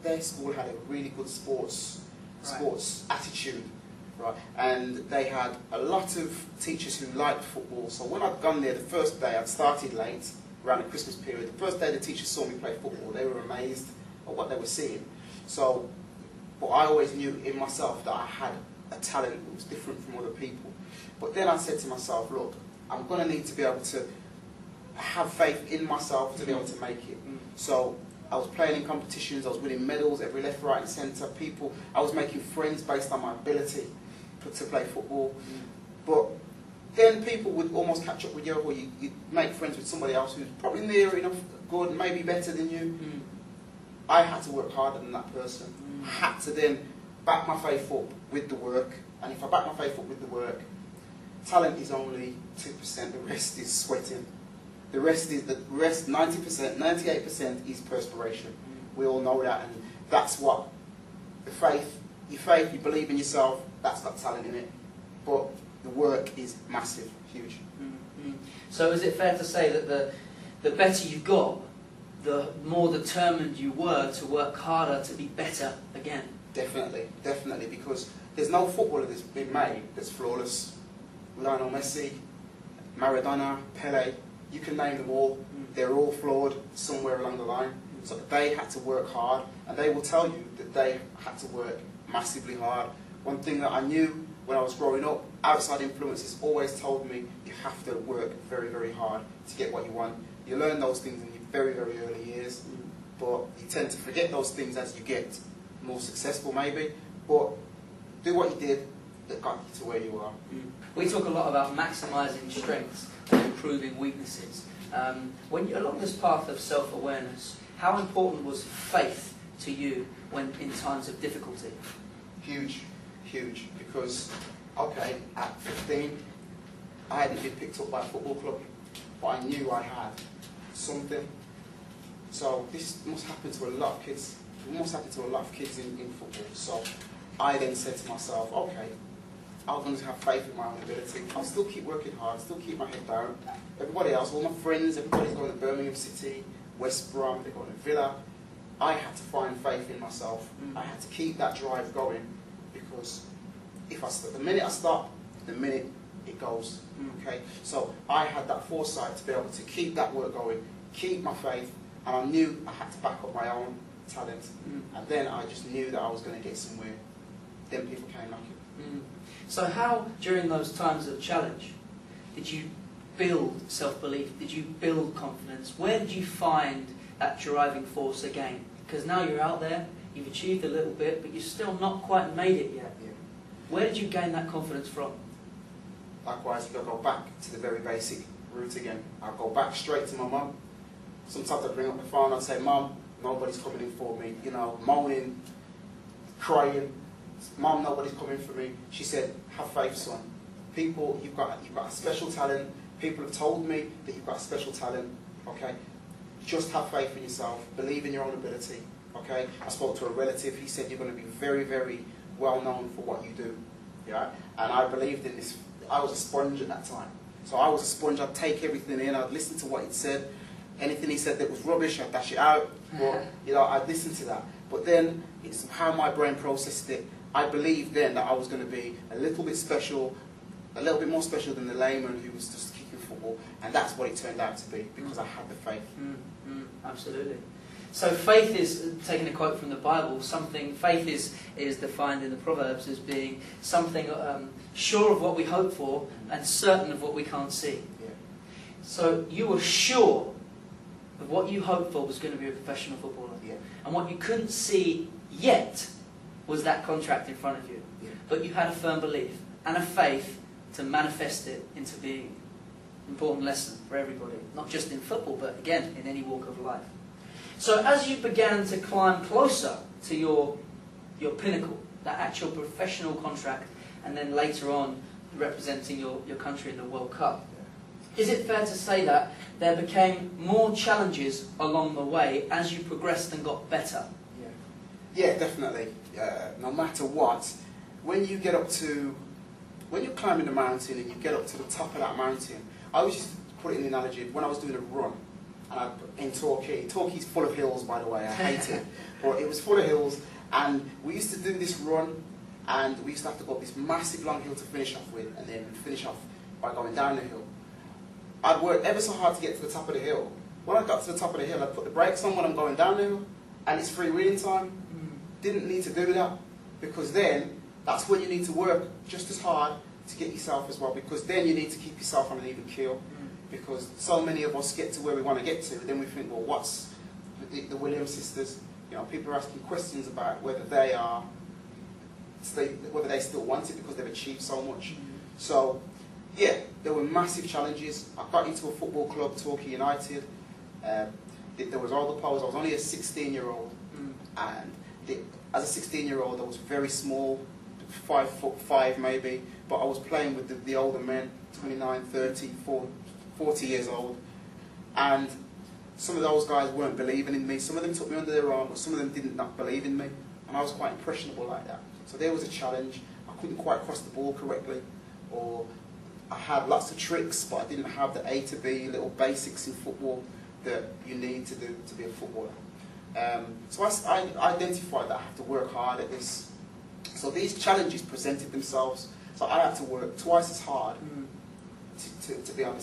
their school had a really good sports attitude, right? And they had a lot of teachers who liked football. So when I'd gone there the first day, I'd started late, around the Christmas period. The first day the teachers saw me play football, they were amazed at what they were seeing. So, but I always knew in myself that I had a talent that was different from other people. But then I said to myself, look, I'm going to need to be able to have faith in myself to be able to make it. So I was playing in competitions, I was winning medals every left, right and centre. I was making friends based on my ability to play football. But then people would almost catch up with you, or you'd make friends with somebody else who's probably near enough good, maybe better than you. I had to work harder than that person. I had to then back my faith up with the work. And if I back my faith up with the work, talent is only 2%, the rest is sweating. The rest, 90%, 98% is perspiration. We all know that, and that's what the faith, you believe in yourself, that's got talent in it. But the work is massive, huge. So is it fair to say that the better you got, the more determined you were to work harder to be better again? Definitely, definitely, because there's no footballer that's been made that's flawless. Lionel Messi, Maradona, Pele, you can name them all. They're all flawed somewhere along the line. So they had to work hard, and they will tell you that they had to work massively hard. One thing that I knew when I was growing up, outside influences always told me you have to work very, very hard to get what you want. You learn those things in your very, very early years, but you tend to forget those things as you get more successful maybe. But do what you did that got you to where you are. We talk a lot about maximising strengths and improving weaknesses. When you're along this path of self-awareness, how important was faith to you when in times of difficulty? Huge, huge. Because, okay, at 15, I hadn't been picked up by a football club, but I knew I had something. So this must happen to a lot of kids. It must happen to a lot of kids in football. So I then said to myself, okay, I'm going to have faith in my own ability. I'll still keep working hard, still keep my head down. Everybody else, all my friends, everybody's going to Birmingham City, West Brom, they're going to Villa. I had to find faith in myself. I had to keep that drive going, because the minute I stop, the minute it goes. Okay, so I had that foresight to be able to keep that work going, keep my faith, and I knew I had to back up my own talent. And then I just knew that I was going to get somewhere. Then people came knocking. So how, during those times of challenge, did you build self-belief? Did you build confidence? Where did you find that driving force again? Because now you're out there, you've achieved a little bit, but you've still not quite made it yet. Where did you gain that confidence from? Likewise, you've got to go back to the very basic route again. I'll go back straight to my mum. Sometimes I'd bring up the phone and I'd say, Mum, nobody's coming in for me. You know, moaning, crying. Mum, nobody's coming for me. She said, have faith, son. People, you've got a special talent. People have told me that you've got a special talent. Okay? Just have faith in yourself. Believe in your own ability. Okay? I spoke to a relative. He said, you're going to be very, very well known for what you do. Yeah? And I believed in this. I was a sponge at that time. So I was a sponge. I'd take everything in. I'd listen to what he'd said. Anything he said that was rubbish, I'd dash it out. But, you know, I'd listen to that. But then, it's how my brain processed it. I believed then that I was going to be a little bit special, a little bit more special than the layman who was just kicking football. And that's what it turned out to be, because I had the faith. Absolutely. So faith is, taking a quote from the Bible, faith is defined in the Proverbs as being something sure of what we hope for and certain of what we can't see. Yeah. So you were sure of what you hoped for was going to be a professional footballer. Yeah. And what you couldn't see yet was that contract in front of you. Yeah. But you had a firm belief and a faith to manifest it into being an important lesson for everybody, not just in football, but again, in any walk of life. So as you began to climb closer to your pinnacle, that actual professional contract, and then later on representing your country in the World Cup, is it fair to say that there became more challenges along the way as you progressed and got better? Yeah, definitely. No matter what, when you're climbing the mountain and you get up to the top of that mountain, I always just put it in the analogy, when I was doing a run, and in Torquay. Torquay's full of hills, by the way. I hate it, but it was full of hills. And we used to do this run, and we used to have to go up this massive long hill to finish off with, and then finish off by going down the hill. I'd work ever so hard to get to the top of the hill. When I got to the top of the hill, I'd put the brakes on when I'm going down the hill, and it's freewheeling time. Didn't need to do that, because then that's when you need to work just as hard to get yourself as well, because then you need to keep yourself on an even keel. Because so many of us get to where we want to get to, then we think, well, what's the Williams sisters? You know, people are asking questions about whether they still want it because they've achieved so much. So, yeah, there were massive challenges. I got into a football club, Torquay United. There was all the poles. I was only a 16-year-old, and as a 16-year-old, I was very small, 5'5" maybe, but I was playing with the older men, 29, 30, 40 years old, and some of those guys weren't believing in me. Some of them took me under their arm, but some of them did not believe in me, and I was quite impressionable like that. So there was a challenge. I couldn't quite cross the ball correctly, or I had lots of tricks, but I didn't have the A to B little basics in football that you need to do to be a footballer. So I identified that I have to work hard at this. So these challenges presented themselves. So I had to work twice as hard to be on the